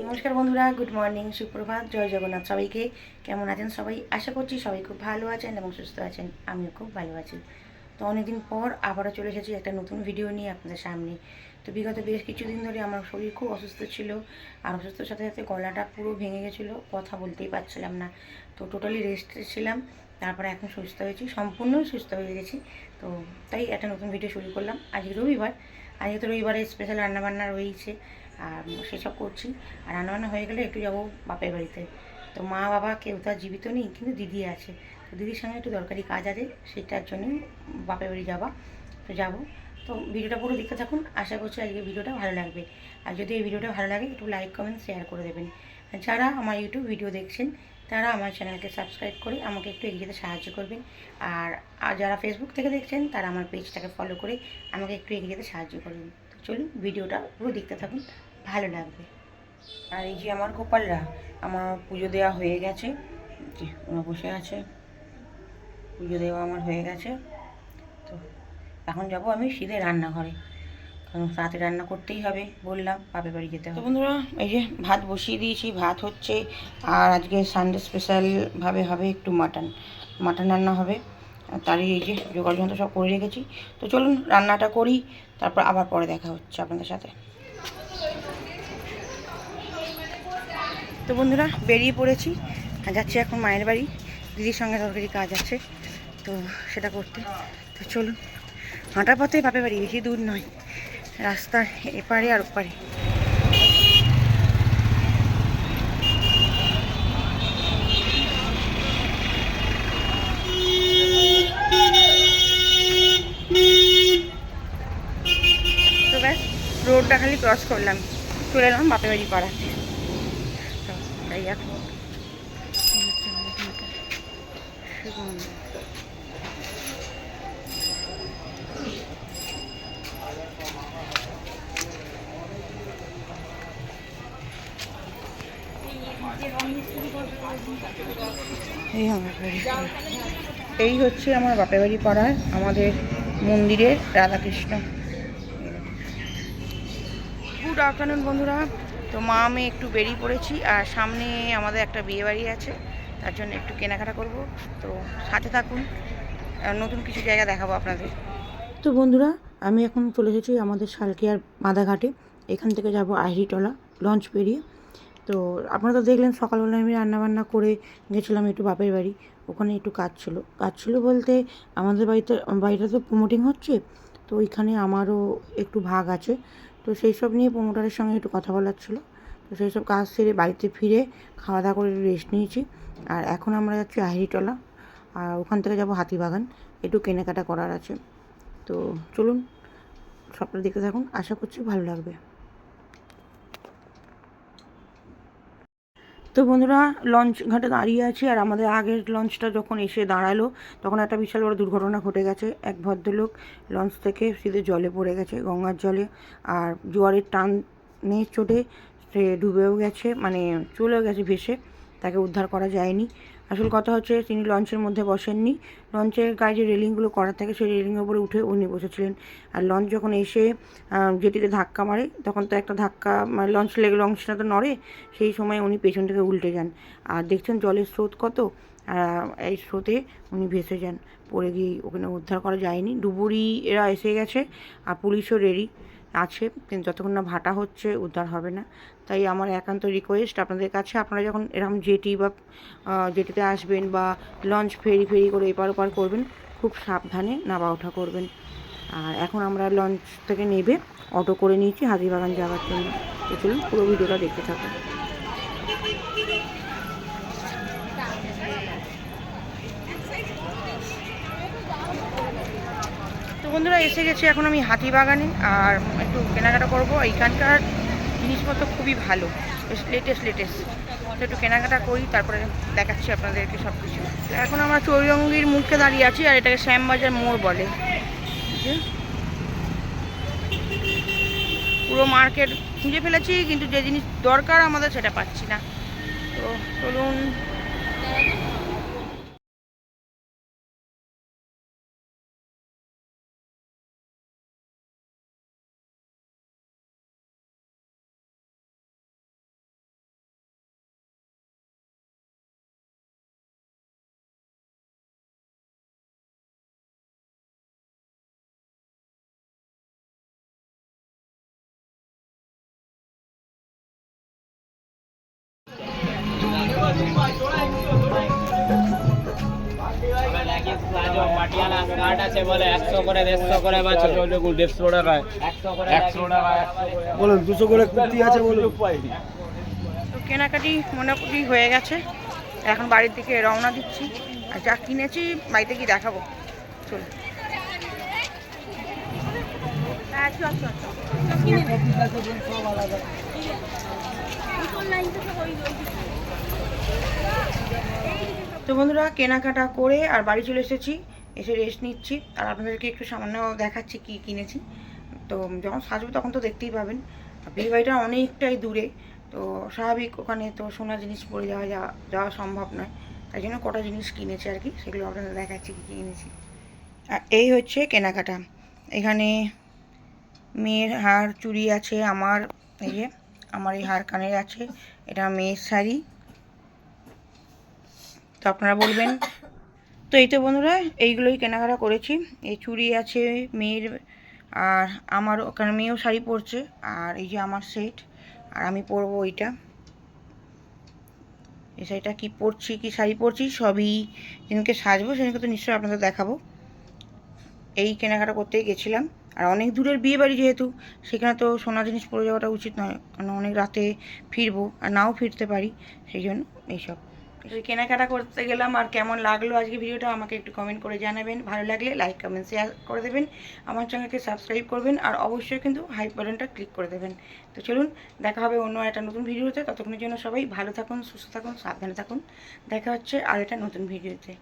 নমস্কার বন্ধুরা, good morning, সুপ্রভাত, জয় জগন্নাথ। সবাইকে কেমন আছেন সবাই? আশা করছি সবাই খুব ভালো আছেন এবং সুস্থ আছেন। আমিও খুব ভালো আছি। তো অনেকদিন পর আবারও চলে এসেছি একটা নতুন ভিডিও নিয়ে আপনাদের সামনে। তো বিগত বেশ কিছুদিন ধরে আমার শরীর খুব অসুস্থ ছিল, আর অসুস্থর সাথে সাথে গলাটা পুরো ভেঙে গেছিলো, কথা বলতেই পারছিলাম না। তো টোটালি রেস্টে ছিলাম। তারপরে এখন সুস্থ হয়েছি, সম্পূর্ণ সুস্থ হয়ে গেছি। তো তাই একটা নতুন ভিডিও শুরু করলাম। আজকে রবিবার, আজকে তো রবিবারে স্পেশাল রান্নাবান্না রয়েছে, আর সেসব করছি। আর রান্নাবান্না হয়ে গেলে একটু যাবো বাপের বাড়িতে। তো মা বাবা কেউ তো আর জীবিত নেই, কিন্তু দিদি আছে। তো দিদির সঙ্গে একটু দরকারি কাজ আছে, সেটার জন্যই বাপের বাড়ি যাওয়া। তো যাবো। তো ভিডিওটা পুরো দেখতে থাকুন, আশা করছি আজকে ভিডিওটা ভালো লাগবে। আর যদি এই ভিডিওটা ভালো লাগে একটু লাইক কমেন্ট শেয়ার করে দেবেন। আর যারা আমার ইউটিউব ভিডিও দেখছেন তারা আমার চ্যানেলকে সাবস্ক্রাইব করে আমাকে একটু এগিয়ে যেতে সাহায্য করবেন। আর যারা ফেসবুক থেকে দেখছেন তারা আমার পেজটাকে ফলো করে আমাকে একটু এগিয়ে যেতে সাহায্য করবেন। তো চলুন ভিডিওটা পুরো দেখতে থাকুন, ভালো লাগবে। আর এই যে আমার গোপালরা, আমার পুজো দেওয়া হয়ে গেছে, যে ওরা বসে আছে, পুজো দেওয়া আমার হয়ে গেছে। তো এখন যাব আমি সিধে রান্নাঘরে, কারণ রাতে রান্না করতেই হবে, বললাম বাপের বাড়ি যেতে হবে। তো বন্ধুরা, এই যে ভাত বসিয়ে দিয়েছি, ভাত হচ্ছে। আর আজকে সানডে স্পেশালভাবে হবে একটু মাটন রান্না হবে। তারই এই যে জোগাড় যন্ত্র সব করে রেখেছি। তো চলুন রান্নাটা করি, তারপর আবার পরে দেখা হচ্ছে আপনাদের সাথে। তো বন্ধুরা, বেরিয়ে পড়েছি, যাচ্ছি এখন মায়ের বাড়ি। দিদির সঙ্গে দরকারি কাজ আছে, তো সেটা করতে। তো চলুন, হাঁটার পথে বাপের বাড়ি, বেশি দূর নয়, রাস্তার এপারে আর ওপারে। তো ব্যাস, রোডটা খালি ক্রস করলাম, চলে এলাম বাপের বাড়ি পাড়া। তো তাই এখন এই হচ্ছে আমার বাপের বাড়ি পাড়ার আমাদের মন্দিরের রাধাকৃষ্ণ। গুড আফটারনুন বন্ধুরা। তো মা আমি একটু বেরিয়ে পড়েছি, আর সামনে আমাদের একটা বিয়ে বাড়ি আছে, তার জন্য একটু কেনাকাটা করব। তো সাথে থাকুন, নতুন কিছু জায়গা দেখাবো আপনাদের। তো বন্ধুরা, আমি এখন চলে এসেছি আমাদের শালকিয়ার মাদাঘাটে। এখান থেকে যাব আহিরিটলা লঞ্চ পেরিয়ে। তো আপনারা তো দেখলেন সকালবেলা আমি রান্নাবান্না করে গেছিলাম একটু বাপের বাড়ি। ওখানে একটু কাজ ছিল বলতে আমাদের বাড়িটা তো প্রমোটিং হচ্ছে, তো ওইখানে আমারও একটু ভাগ আছে। তো সেই সব নিয়ে প্রমোটারের সঙ্গে একটু কথা বলার ছিল। তো সেই সব কাজ সেরে বাড়িতে ফিরে খাওয়া দাওয়া করে রেস্ট নিয়েছি। আর এখন আমরা যাচ্ছি আহিরিটলা, আর ওখান থেকে যাব হাতিবাগান, একটু কেনাকাটা করার আছে। তো চলুন সবটা দেখতে থাকুন, আশা করছি ভালো লাগবে। তো বন্ধুরা, লঞ্চ ঘাটে দাঁড়িয়ে আছি, আর আমাদের আগের লঞ্চটা যখন এসে দাঁড়ালো তখন একটা বিশাল বড় দুর্ঘটনা ঘটে গেছে। এক ভদ্রলোক লঞ্চ থেকে সিধে জলে পড়ে গেছে, গঙ্গার জলে। আর জোয়ারের টানে চোটে সে ডুবেও গেছে, মানে চলেও গেছে ভেসে, তাকে উদ্ধার করা যায়নি। আসল কথা হচ্ছে তিনি লঞ্চের মধ্যে বসেননি, লঞ্চের গায়ে যে রেলিংগুলো করা থাকে সেই রেলিংয়ের উপরে উঠে উনি বসেছিলেন। আর লঞ্চ যখন এসে জেটিতে ধাক্কা মারে, তখন তো একটা ধাক্কা, মানে লঞ্চটা তো নড়ে, সেই সময় উনি পেছন থেকে উল্টে যান। আর দেখছেন জলের স্রোত কত, এই স্রোতে উনি ভেসে যান, পড়ে গিয়ে ওখানে উদ্ধার করা যায়নি। ডুবুরি এরা এসে গেছে, আর পুলিশও রেডি আছে, কিন্তু যতক্ষণ না ভাটা হচ্ছে উদ্ধার হবে না। তাই আমার একান্ত রিকোয়েস্ট আপনাদের কাছে, আপনারা যখন এরকম জেটিতে আসবেন বা লঞ্চ ফেরি করে এপার ওপার করবেন, খুব সাবধানে নামা ওঠা করবেন। আর এখন আমরা লঞ্চ থেকে নেবে অটো করে নিয়েছি হাতিবাগান যাওয়ার জন্য। তো চলুন পুরো ভিডিওটা দেখতে থাকুন। তো বন্ধুরা, এসে গেছি এখন আমি হাতিবাগানে, আর একটু কেনাকাটা করবো। এইখানকার জিনিসপত্র খুবই ভালো, বেশ লেটেস্ট। তো একটু কেনাকাটা করি, তারপরে দেখাচ্ছি আপনাদেরকে সব কিছু। এখন আমরা চৌরঙ্গির মুখে দাঁড়িয়ে আছি, আর এটাকে শ্যামবাজার মোড় বলে। পুরো মার্কেট খুঁজে ফেলেছি, কিন্তু যে জিনিস দরকার আমাদের সেটা পাচ্ছি না। তো চলুন। কার্ড আছে বলে 100 করে 150 করে বাঁচো 150 টাকায় 100 করে 100 টাকায় বলুন 200 করে কুর্তি আছে বলুন। তো কেনাকাটি মোটামুটি হয়ে গেছে, এখন বাড়ির দিকে রওনা দিচ্ছি। আর যা কিনেছি বাড়িতে কি দেখাবো, চলো। তো বন্ধুরা কেনাকাটা করে আর বাড়ি চলে এসেছি, এসে রেস্ট নিচ্ছি। আর আপনাদেরকে একটু সামান্য দেখাচ্ছি কি কিনেছি। তো যখন সাজবো তখন তো দেখতেই পাবেন। বিয়ে বাড়িটা অনেকটাই দূরে, তো স্বাভাবিক ওখানে তো সোনা জিনিস পরে যাওয়া সম্ভব নয়। তাই জন্য কটা জিনিস কিনেছি আর কি, সেগুলো আপনাদের দেখাচ্ছি কী কী কিনেছি। আর এই হচ্ছে কেনাকাটা। এখানে মেয়ের হার চুড়ি আছে, আমার এই যে আমার এই হার কানের আছে, এটা মেয়ের শাড়ি। তো আপনারা বলবেন। তো এই তো বন্ধুরা এইগুলোই কেনাকাটা করেছি। এই চুড়ি আছে মেয়ের, আর আমার ওখানে মেয়েও শাড়ি পরছে। আর এই যে আমার সেট, আর আমি পরবো এইটা। এই শাড়িটা কী পরছি, কী শাড়ি পরছি সবই যেদিনকে সাজবো সেদিনকে তো নিশ্চয়ই আপনাদের দেখাবো। এই কেনাকাটা করতেই গেছিলাম। আর অনেক দূরের বিয়ে বাড়ি যেহেতু, সেখানে তো সোনা জিনিস পরে যাওয়াটা উচিত নয়, কারণ অনেক রাতে ফিরবো আর নাও ফিরতে পারি, সেই জন্য এইসব কেনাকাটা করতে গেলাম। আর কেমন লাগলো আজকে ভিডিওটা আমাকে একটু কমেন্ট করে জানাবেন। ভালো লাগলে লাইক কমেন্ট শেয়ার করে দেবেন, আমার চ্যানেলকে সাবস্ক্রাইব করবেন, আর অবশ্যই কিন্তু হাই বাটনটা ক্লিক করে দেবেন। তো চলুন, দেখা হবে অন্য একটা নতুন ভিডিওতে। ততক্ষণের জন্য সবাই ভালো থাকুন, সুস্থ থাকুন, সাবধানে থাকুন। দেখা হচ্ছে আর একটা নতুন ভিডিওতে।